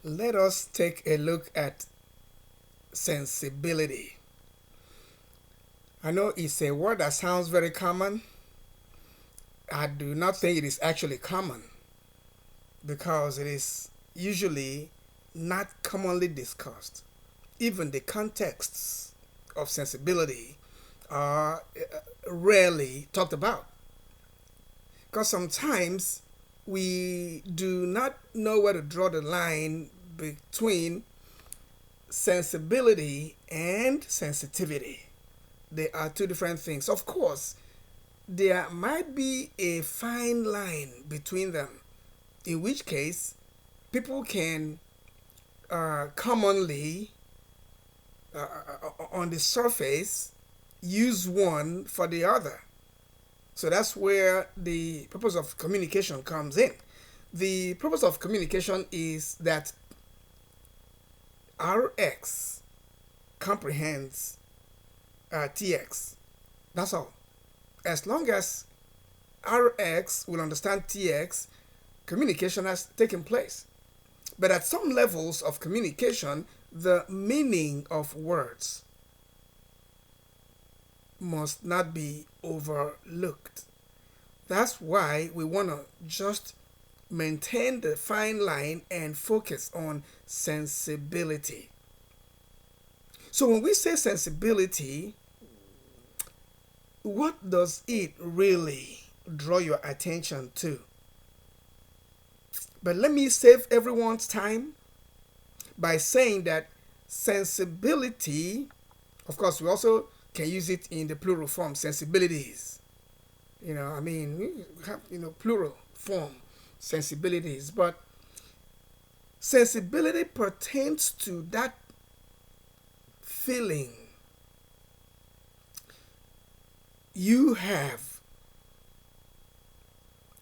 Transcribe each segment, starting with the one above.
Let us take a look at sensibility. I know it's a word that sounds very common. I do not think it is actually common because it is usually not commonly discussed. Even the contexts of sensibility are rarely talked about because sometimes we do not know where to draw the line between sensibility and sensitivity. They are two different things. Of course, there might be a fine line between them, in which case people can commonly, on the surface, use one for the other. So that's where the purpose of communication comes in. The purpose of communication is that RX comprehends TX. That's all. As long as RX will understand TX, communication has taken place. But at some levels of communication, the meaning of words must not be overlooked. That's why we want to just maintain the fine line and focus on sensibility. So when we say sensibility, what does it really draw your attention to? But let me save everyone's time by saying that sensibility, of course, we also can use it in the plural form, sensibilities. We have, plural form, sensibilities. But sensibility pertains to that feeling you have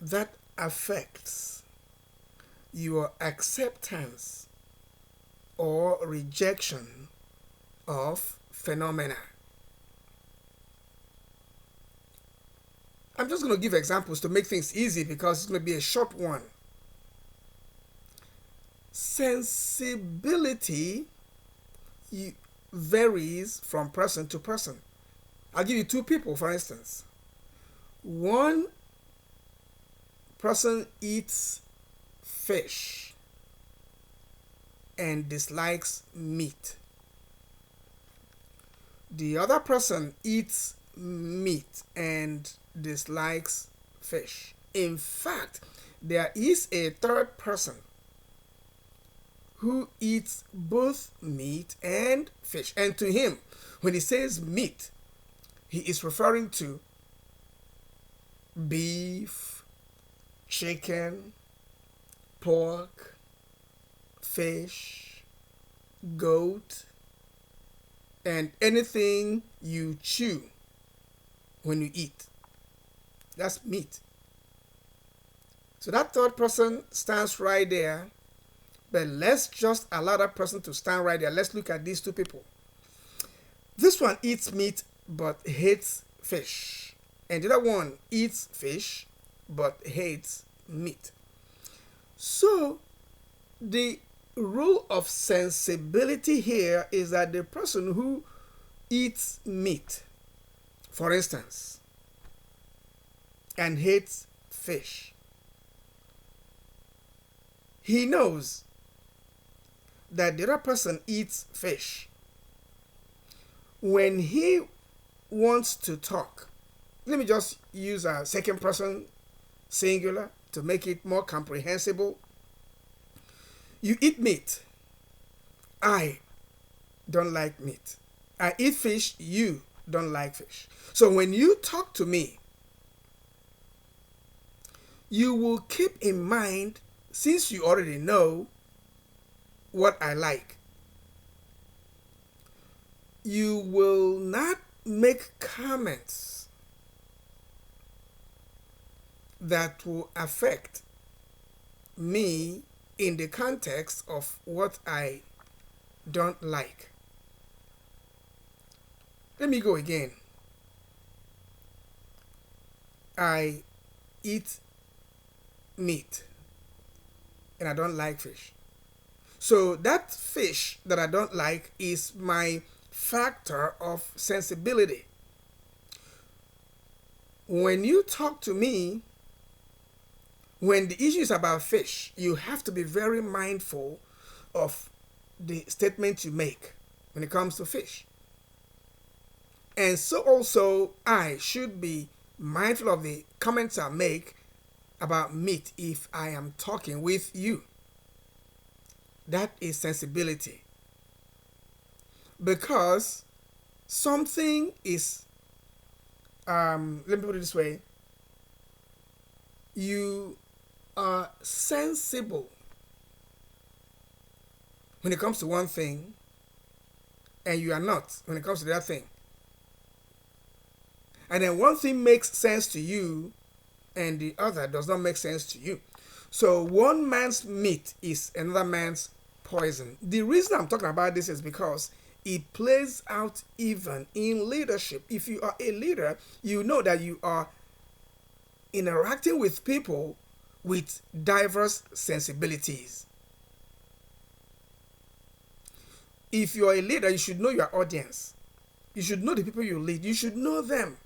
that affects your acceptance or rejection of phenomena. I'm just going to give examples to make things easy because it's going to be a short one. Sensibility varies from person to person. I'll give you two people, for instance. One person eats fish and dislikes meat. The other person eats meat and dislikes fish. In fact, there is a third person who eats both meat and fish. And to him, when he says meat, he is referring to beef, chicken, pork, fish, goat, and anything you chew when you eat. That's meat. So that third person stands right there. But let's just allow that person to stand right there. Let's look at these two people. This one eats meat but hates fish. And the other one eats fish but hates meat. So the rule of sensibility here is that the person who eats meat, for instance, and hates fish, he knows that the other person eats fish. When he wants to talk, let me just use a second person singular to make it more comprehensible. You eat meat. I don't like meat. I eat fish. You don't like fish. So when you talk to me, you will keep in mind, since you already know what I like, you will not make comments that will affect me in the context of what I don't like. Let me go again. I eat meat and I don't like fish. So that fish that I don't like is my factor of sensibility. When you talk to me, when the issue is about fish, you have to be very mindful of the statement you make when it comes to fish. And so also I should be mindful of the comments I make about meat if I am talking with you. That is sensibility. Because something is, let me put it this way, you are sensible when it comes to one thing, and you are not when it comes to the other thing. And then one thing makes sense to you, and the other does not make sense to you. So one man's meat is another man's poison. The reason I'm talking about this is because it plays out even in leadership. If you are a leader, you know that you are interacting with people with diverse sensibilities. If you're a leader, you should know your audience. You should know the people you lead. You should know them.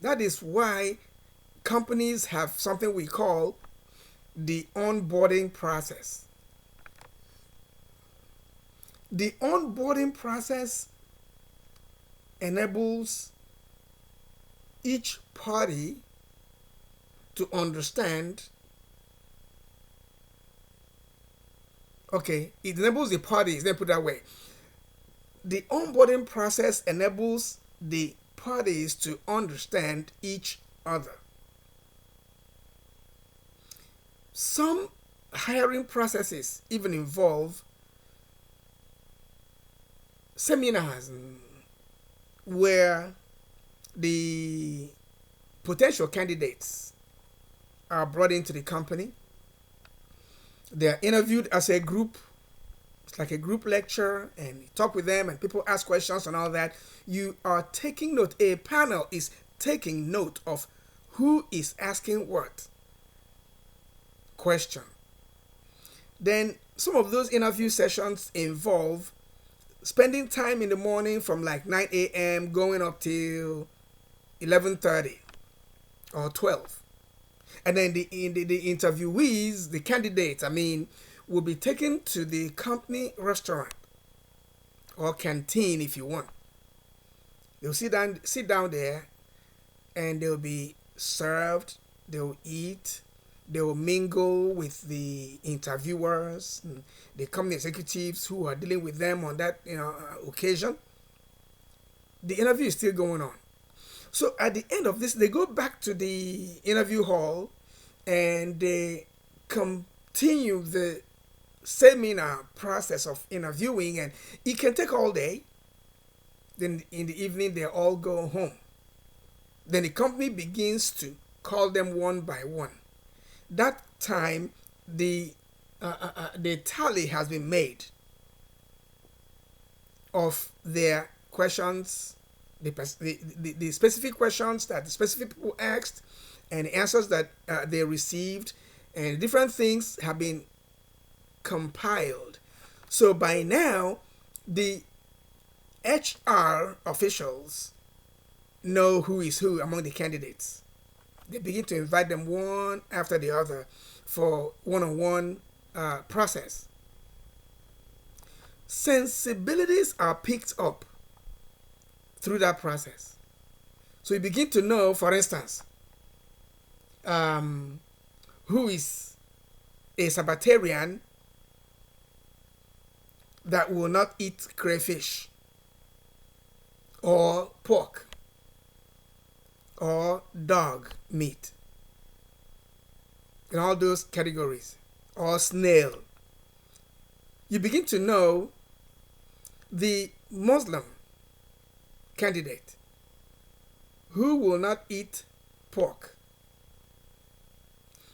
That is why companies have something we call the onboarding process. The onboarding process enables each party to understand. Okay, it enables the parties, let me put it that way. The onboarding process enables the parties to understand each other. Some hiring processes even involve seminars where the potential candidates are brought into the company. They are interviewed as a group. It's like a group lecture, and you talk with them, and people ask questions and all that. You are taking note. A panel is taking note of who is asking what question. Then some of those interview sessions involve spending time in the morning from like 9 a.m. going up till 11:30 or 12. And then the interviewees, the candidates, will be taken to the company restaurant or canteen if you want. They'll sit down there, and they'll be served. They'll eat. They'll mingle with the interviewers, the company executives who are dealing with them on that occasion. The interview is still going on. So at the end of this, they go back to the interview hall, and they continue the seminar process of interviewing, and it can take all day. Then in the evening, they all go home. Then the company begins to call them one by one. That time, the tally has been made of their questions, the specific questions that the specific people asked, and the answers that they received, and different things have been compiled. So by now, the HR officials know who is who among the candidates. They begin to invite them one after the other for one-on-one process. Sensibilities are picked up through that process. So you begin to know, for instance, who is a Sabbatarian that will not eat crayfish or pork or dog meat, in all those categories, or snail. You begin to know the Muslim candidate who will not eat pork.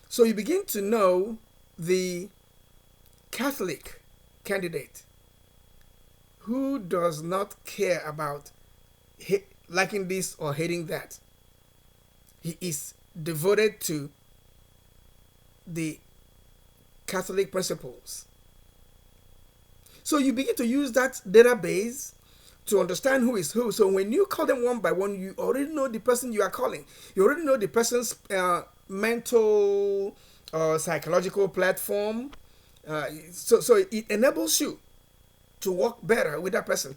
So you begin to know the Catholic candidate who does not care about liking this or hating that. He is devoted to the Catholic principles. So you begin to use that database to understand who is who. So when you call them one by one, you already know the person you are calling. You already know the person's mental or psychological platform. So it enables you to work better with that person.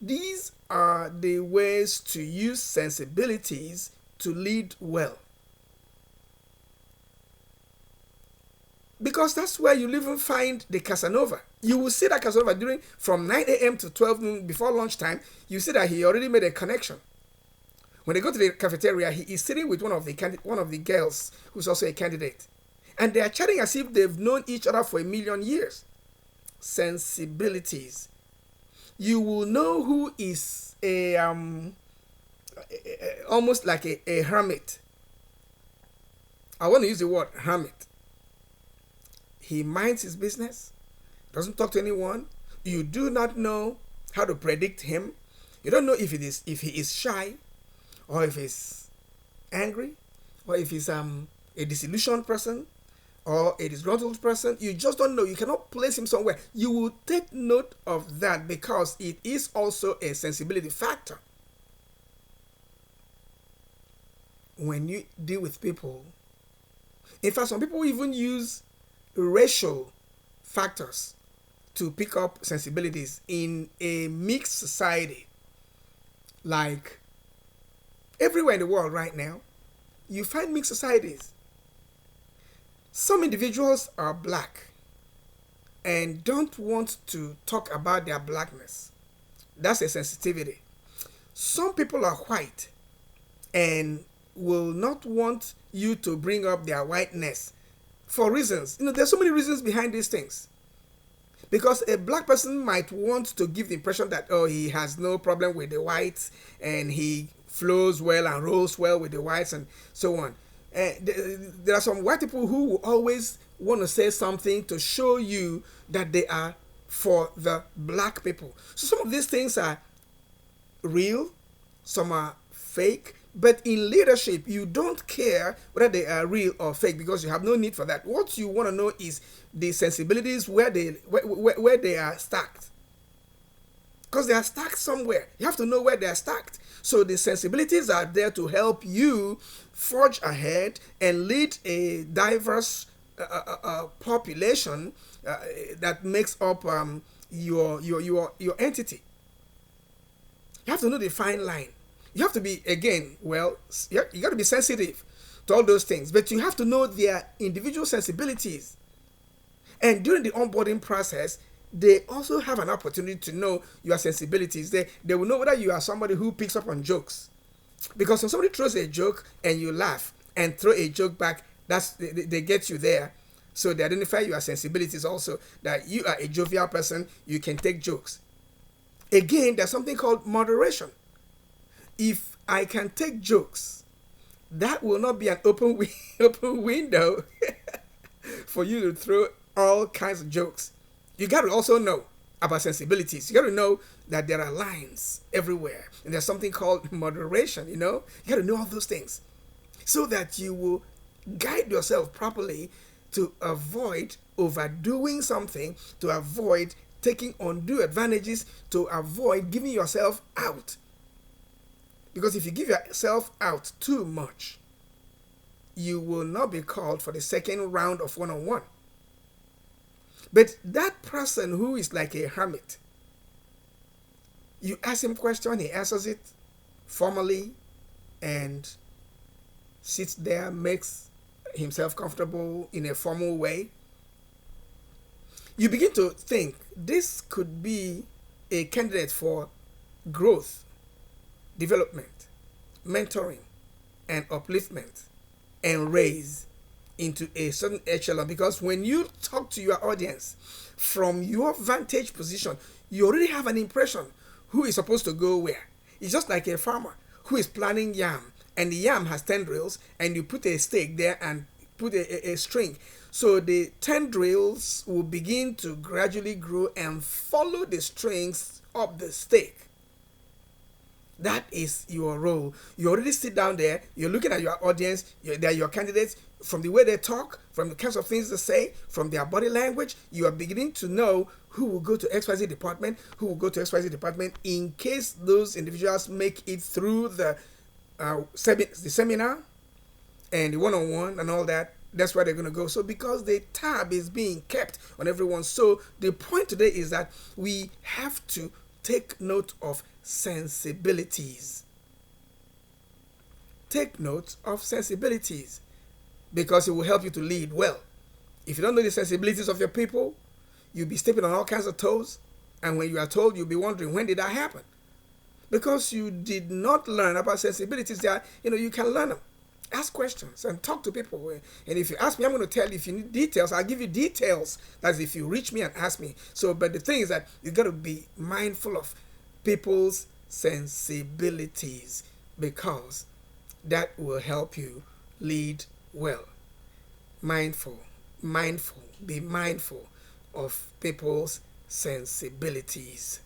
These are the ways to use sensibilities to lead well. Because that's where you even find the Casanova. You will see that Casanova during from 9 a.m. to 12 noon before lunchtime. You see that he already made a connection. When they go to the cafeteria, he is sitting with one of the girls who's also a candidate, and they are chatting as if they've known each other for a million years. Sensibilities. You will know who is almost like a hermit. I want to use the word hermit. He minds his business, doesn't talk to anyone. You do not know how to predict him. You don't know if he is shy, or if he's angry, or if he's a disillusioned person, or a disgruntled person. You just don't know. You cannot place him somewhere. You will take note of that because it is also a sensibility factor. When you deal with people, in fact, some people even use racial factors to pick up sensibilities in a mixed society. Like everywhere in the world right now, you find mixed societies. Some individuals are black and don't want to talk about their blackness. That's a sensitivity. Some people are white and will not want you to bring up their whiteness for reasons. There's so many reasons behind these things. Because a black person might want to give the impression that, oh, he has no problem with the whites and he flows well and rolls well with the whites and so on. There are some white people who will always want to say something to show you that they are for the black people. So some of these things are real, some are fake, but in leadership, you don't care whether they are real or fake because you have no need for that. What you want to know is the sensibilities where they are stacked. Because they are stacked somewhere. You have to know where they are stacked. So the sensibilities are there to help you forge ahead and lead a diverse population that makes up your entity. You have to know the fine line. You have to be, again, well, you got to be sensitive to all those things, but you have to know their individual sensibilities. And during the onboarding process, they also have an opportunity to know your sensibilities. They will know whether you are somebody who picks up on jokes. Because when somebody throws a joke and you laugh and throw a joke back, they get you there. So they identify your sensibilities also, that you are a jovial person, you can take jokes. Again, there's something called moderation. If I can take jokes, that will not be an open window for you to throw all kinds of jokes. You got to also know about sensibilities. You got to know that there are lines everywhere, and there's something called moderation. You got to know all those things so that you will guide yourself properly to avoid overdoing something, to avoid taking undue advantages, to avoid giving yourself out. Because if you give yourself out too much, you will not be called for the second round of one-on-one. But that person who is like a hermit, you ask him a question, he answers it formally and sits there, makes himself comfortable in a formal way. You begin to think this could be a candidate for growth, development, mentoring, and upliftment, and raise into a certain echelon. Because when you talk to your audience from your vantage position, you already have an impression who is supposed to go where. It's just like a farmer who is planting yam, and the yam has tendrils, and you put a stake there and put a string. So the tendrils will begin to gradually grow and follow the strings up the stake. That is your role. You already sit down there, you're looking at your audience, they're your candidates. from the way they talk, from the kinds of things they say, from their body language, you are beginning to know who will go to XYZ department, who will go to XYZ department in case those individuals make it through the seminar and the one-on-one and all that. That's where they're going to go. So because the tab is being kept on everyone, so the point today is that we have to take note of sensibilities. Take note of sensibilities because it will help you to lead well. If you don't know the sensibilities of your people, you'll be stepping on all kinds of toes. And when you are told, you'll be wondering, when did that happen? Because you did not learn about sensibilities that, you can learn them. Ask questions and talk to people. And if you ask me, I'm going to tell you. If you need details, I'll give you details. That's if you reach me and ask me. So, but the thing is that you got to be mindful of people's sensibilities because that will help you lead well. Be mindful of people's sensibilities.